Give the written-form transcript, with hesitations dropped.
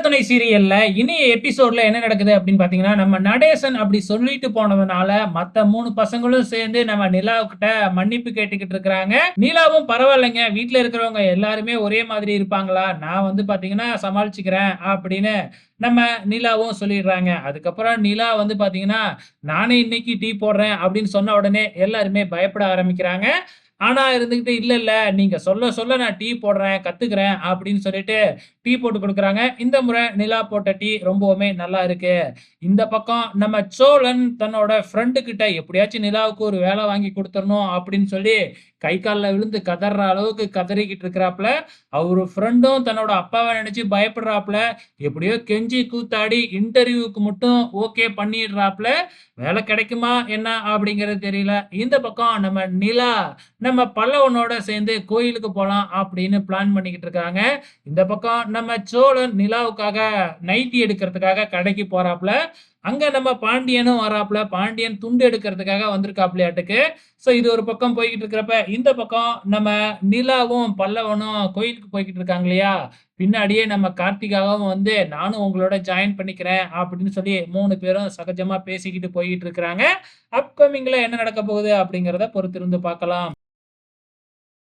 மன்னர் துணை சீரியல்ல இனிய எபிசோட்ல என்ன நடக்குது அப்படின்னு பாத்தீங்கன்னா, நம்ம நடேசன் அப்படி சொல்லிட்டு போனதுனால, மத்த 3 பசங்களும் சேர்ந்து நம்ம நிலாவுகிட்ட மன்னிப்பு கேட்டுக்கிட்டு இருக்கிறாங்க. நிலாவும் பரவாயில்லைங்க, வீட்ல இருக்கிறவங்க எல்லாருமே ஒரே மாதிரி இருப்பாங்களா? நான் வந்து பாத்தீங்கன்னா சமாளிச்சுக்கிறேன் அப்படின்னு நம்ம நிலாவும் சொல்லிடுறாங்க. அதுக்கப்புறம் நிலா வந்து பாத்தீங்கன்னா, நானே இன்னைக்கு டீ போடுறேன் அப்படின்னு சொன்ன உடனே எல்லாருமே பயப்பட ஆரம்பிக்கிறாங்க. ஆனா இருந்துகிட்டு, "இல்ல, இல்ல நீங்க சொல்ல சொல்ல நான் டீ போடுறேன், கத்துக்கிறேன்" அப்படின்னு சொல்லிட்டு டீ போட்டு குடுக்குறாங்க. இந்த முறை நிலா போட்ட டீ ரொம்பவுமே நல்லா இருக்கு. இந்த பக்கம் நம்ம சோழன் தன்னோட ஃப்ரெண்டு கிட்ட எப்படியாச்சும் நிலாவுக்கு ஒரு வேலை வாங்கி குடுத்துறணும் அப்படின்னு சொல்லி கை கால்ல விழுந்து கதர்ற அளவுக்கு கதறிக்கிட்டு இருக்கிறாப்ல. அவரு ஃப்ரெண்டும் தன்னோட அப்பாவ நினைச்சு பயப்படுறாப்ல. எப்படியோ கெஞ்சி கூத்தாடி இன்டர்வியூக்கு மட்டும் ஓகே பண்ணிடுறாப்ல. வேலை கிடைக்குமா என்ன அப்படிங்கிறது தெரியல. இந்த பக்கம் நம்ம நிலா நம்ம பல்லவனோட சேர்ந்து கோயிலுக்கு போலாம் அப்படின்னு பிளான் பண்ணிக்கிட்டு இருக்காங்க. இந்த பக்கம் நம்ம சோழன் நிலாவுக்காக நைட்டி எடுக்கிறதுக்காக கடைக்கு போறாப்ல. அங்க நம்ம பாண்டியனும் வராப்ல. பாண்டியன் துண்டு எடுக்கிறதுக்காக வந்திருக்காப்லயாட்டுக்கு. ஸோ இது ஒரு பக்கம் போய்க்கிட்டு இருக்கிறப்ப, இந்த பக்கம் நம்ம நிலாவும், பல்லவனும் கோயிலுக்கு போய்க்கிட்டு இருக்காங்க இல்லையா? பின்னாடியே நம்ம கார்த்திகாவும் வந்து, "நானும் உங்களோட ஜாயின் பண்ணிக்கிறேன்" அப்படின்னு சொல்லி 3 பேரும் சகஜமா பேசிக்கிட்டு போயிட்டு இருக்கிறாங்க. அப்கமிங்ல என்ன நடக்கப் போகுது அப்படிங்கிறத பொறுத்திருந்து பார்க்கலாம்.